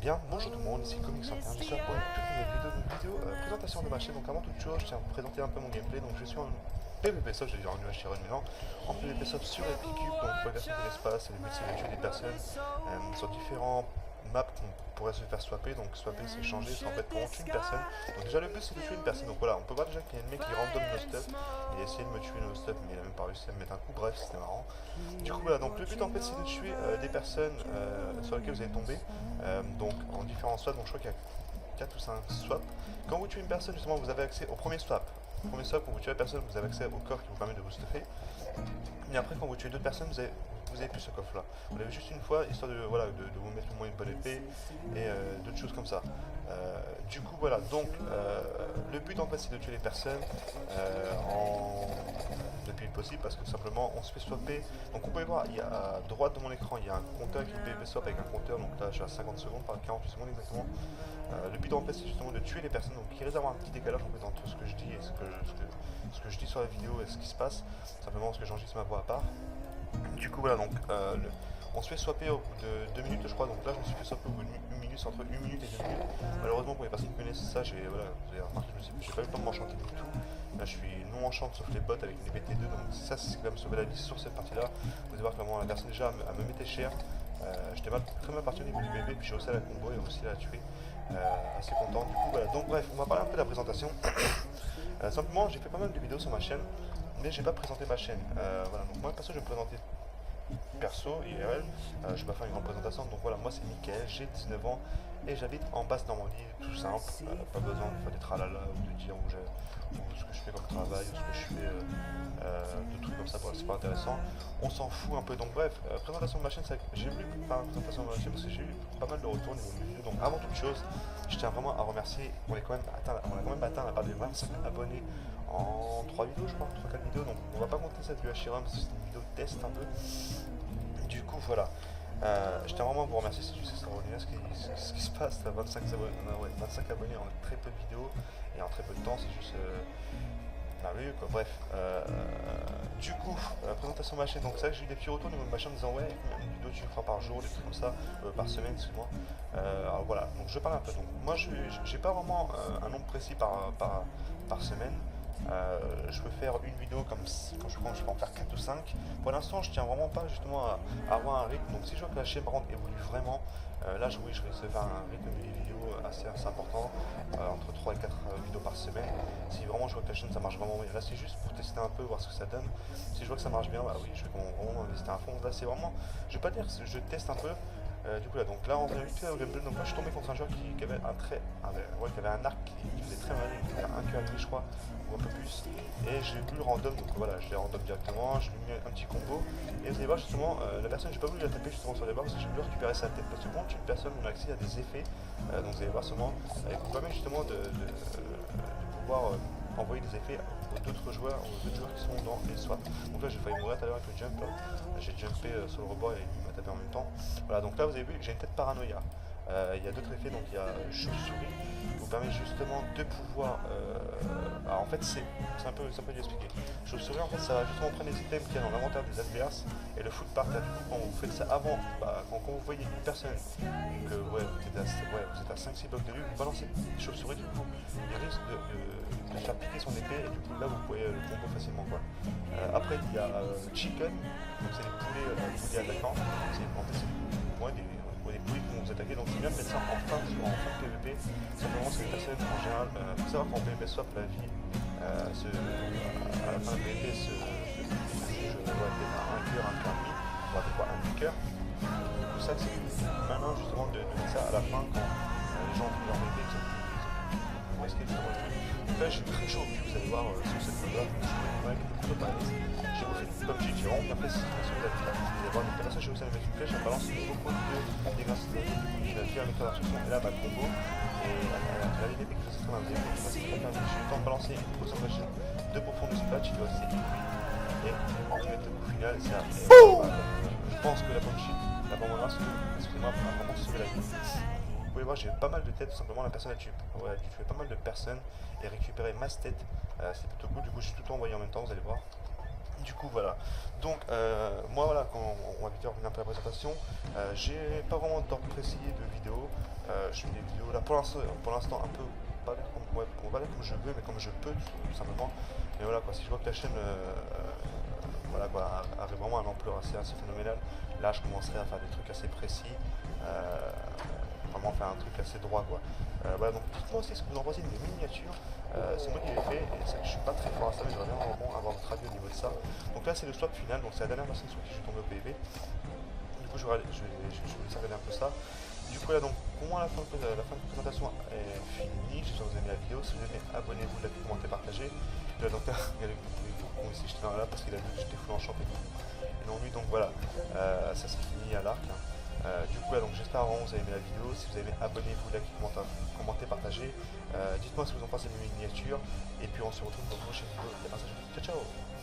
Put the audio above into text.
Bien, bonjour tout le monde, ici Comics 101, j'espère pour une toute nouvelle vidéo, présentation de ma chaîne. Donc avant toute chose, je tiens à vous présenter un peu mon gameplay. Donc je suis en PvP Soft, j'ai dit en UHC Milan, en PvP Soft sur Epic Cube, donc pour les versions de l'espace, et le but c'est de tuer des personnes sur différents maps qu'on pourrait se faire swapper. Donc swapper c'est changer, c'est en fait pour on tue une personne. Donc déjà le but c'est de tuer une personne, donc voilà, on peut voir déjà qu'il y a un mec qui random no stuff, il a essayé de me tuer no stuff mais il a même pas réussi à me mettre un coup, bref c'était marrant. Du coup voilà, donc le but en fait c'est de tuer des personnes sur lesquelles vous allez tomber, donc en différents swaps, donc je crois qu'il y a 4 ou 5 swaps. Quand vous tuez une personne justement vous avez accès au premier swap. Au premier swap, quand vous tuez la personne, vous avez accès au coffre qui vous permet de vous stuffer. Mais après, quand vous tuez d'autres personnes, vous avez plus ce coffre là. Vous l'avez juste une fois, histoire de, voilà, de vous mettre au moins une bonne épée et d'autres choses comme ça. Du coup, voilà, donc le but en fait c'est de tuer les personnes le plus vite possible parce que simplement on se fait swapper. Donc, vous pouvez voir, il y a à droite de mon écran, il y a un compteur qui est PvP swap avec un compteur. Donc là, je suis à 50 secondes, par 48 secondes exactement. Le but en fait c'est justement de tuer les personnes, donc il risque d'avoir un petit décalage en fait entre ce que je dis et ce que je dis sur la vidéo et ce qui se passe, simplement parce que j'enregistre ma voix à part. Du coup voilà, donc on se fait swapper au bout de 2 minutes je crois, donc là je me suis fait swapper au bout d'une minute, entre 1 minute et 2 minutes. Malheureusement pour les personnes qui connaissent ça, voilà, vous avez remarqué, j'ai pas eu le temps de m'enchanter du tout. Là je suis non enchante sauf les bots avec une épée T2, donc ça c'est ce qui va me sauver la vie sur cette partie là. Vous allez voir clairement la personne déjà elle me mettait cher. J'étais très mal parti au niveau du bébé, puis j'ai réussi à la combo et aussi à la tuer. Assez content. Du coup, voilà. Donc, bref, on va parler un peu de la présentation. Simplement, j'ai fait pas mal de vidéos sur ma chaîne, mais j'ai pas présenté ma chaîne. Voilà. Donc, moi, perso, je vais me présenter perso, IRL. Je vais pas faire une grande présentation. Donc, voilà, moi, c'est Mickaël, j'ai 19 ans et j'habite en basse Normandie, tout simple. Pas besoin de faire des tralala ou de dire où ce que je fais comme travail, ou ce que je fais de trucs comme ça, c'est pas intéressant. On s'en fout un peu. Donc bref, présentation de ma chaîne, j'ai voulu faire une présentation de ma chaîne parce que j'ai eu pas mal de retours au niveau de mes vidéos. Donc avant toute chose, je tiens vraiment à remercier, on a quand même atteint la barre des 25 abonnés en 3 vidéos je crois, 3-4 vidéos. Donc on va pas compter cette vue Hrum parce que c'est une vidéo de test un peu. Du coup voilà. Je tiens vraiment à vous remercier, c'est juste extraordinaire ce qui se passe. 25 abonnés, ouais, 25 abonnés en très peu de vidéos et en très peu de temps, c'est juste merveilleux quoi. Bref, du coup, la présentation de ma chaîne, donc c'est vrai que j'ai eu des petits retours au niveau de ma chaîne en disant ouais, combien de vidéos tu feras par jour, des trucs comme ça, par semaine, excuse-moi. Alors voilà, donc je parle un peu. Donc moi, j'ai pas vraiment un nombre précis par semaine. Je peux faire une vidéo comme quand je pense je peux en faire 4 ou 5. Pour l'instant je tiens vraiment pas justement à avoir un rythme, donc si je vois que la chaîne par contre évolue vraiment, là oui, je risque de faire un rythme de vidéos assez important, entre 3 et 4 vidéos par semaine. Si vraiment je vois que la chaîne ça marche vraiment bien, là c'est juste pour tester un peu, voir ce que ça donne. Si je vois que ça marche bien, bah oui, je vais vraiment investir à fond. Là c'est vraiment, je vais pas dire que je teste un peu. Du coup là, donc là on revient vite fait au gameplay. Donc là je suis tombé contre un joueur qui avait qui avait un arc qui faisait très mal, il faisait un cœur et demi je crois, ou un peu plus. Et j'ai voulu le random, donc voilà, je l'ai random directement, je lui ai mis un petit combo. Et vous allez voir justement, la personne, j'ai pas voulu la taper justement sur les barres parce que j'ai voulu récupérer sa tête. Parce que quand une personne, on a accès à des effets, donc vous allez voir seulement, qui vous permet justement de pouvoir envoyer des effets aux d'autres joueurs qui sont dans les swaps. Donc là j'ai failli mourir tout à l'heure avec le jump, j'ai jumpé sur le rebord et il m'a tapé en même temps. Voilà, donc là vous avez vu que j'ai une tête paranoïa. Il y a d'autres effets, donc il y a chauve-souris qui vous permet justement de pouvoir. Alors en fait, c'est un peu dur à expliquer. Chauve-souris, en fait, ça va justement prendre les items qu'il y a dans l'inventaire des adverses et le foot par terre. Du coup, quand vous faites ça avant, quand vous voyez une personne que vous êtes à 5-6 blocs de lui, vous balancez une chauve-souris, du coup, il risque de faire piquer son épée et du coup, là, vous pouvez le combo facilement. Quoi. Après, il y a chicken, donc c'est les poulets attaquants. En fait, c'est des poulies qui vont vous attaquer, donc c'est bien de mettre ça en fin de PvP. Simplement, c'est des personnes en général. Il faut savoir qu'en PvP swap, la vie, à la fin de PvP, se doit être à 1 cœur, 1 cœur et demi, voire des fois 1 cœur. Du coup, ça, c'est malin justement de mettre ça à la fin quand les gens ont leur PvP, ils ont risqué justement le truc. Donc là, j'ai très chaud au cul, vous allez voir sur cette vidéo là, je suis avec beaucoup de palais. J'ai refait comme j'ai vraiment bien fait cette situation de la vie là. Vous allez voir, donc là, ça, j'ai réussi à mettre une flèche, elle balance beaucoup de dégâts psychologiques. Je vais faire un éclat d'instruction et là, ma combo. Et elle a l'idée que je sais très bien. J'ai eu le temps de balancer une grosse flèche de profond de splash, il doit aussi et en fait, au final, c'est après. Je pense que la bonne shit, la bonne menace, excusez-moi, m'a vraiment sauvé la vie. Vous pouvez voir, j'ai pas mal de têtes, tout simplement. La personne a dû tuer pas mal de personnes et récupérer masse tête. C'est plutôt cool, du coup, j'ai tout envoyé en même temps, vous allez voir. Du coup, voilà. Donc, moi, voilà, quand on va vite revenir un peu à la présentation, j'ai pas vraiment d'ordre précis de vidéo. Je fais des vidéos là pour l'instant un peu, pas l'air comme, ouais, on va dire comme je veux, mais comme je peux, tout simplement. Mais voilà, quoi, si je vois que la chaîne voilà, quoi, arrive vraiment à une ampleur assez phénoménale, là, je commencerai à faire des trucs assez précis. euh, Vraiment faire un truc assez droit, quoi. Voilà, donc dites-moi aussi ce que vous en pensez de mes miniatures. C'est moi qui l'ai fait et c'est que je suis pas très fort à ça, mais j'aimerais bien vraiment avoir votre avis au niveau de ça. Donc là, c'est le swap final, donc c'est la dernière personne sur qui je suis tombé au PvP. Du coup, je vais vous regarder un peu ça. Du coup, là, donc, pour moi, la fin de présentation est finie. J'espère que vous avez aimé la vidéo. Si vous aimez, abonnez-vous, likez, commentez, partagez. Là, donc, regardez, vous pouvez aussi jeter un là parce qu'il a vu que j'étais full enchanté et non lui, donc voilà, ça c'est fini à l'arc, hein. Du coup, là, donc j'espère vraiment que vous avez aimé la vidéo. Si vous avez aimé, abonnez-vous, likez, commentez, partagez. Dites-moi ce que vous en pensez de mes miniatures. Et puis on se retrouve dans une prochaine vidéo. Et à la prochaine. Ciao, ciao.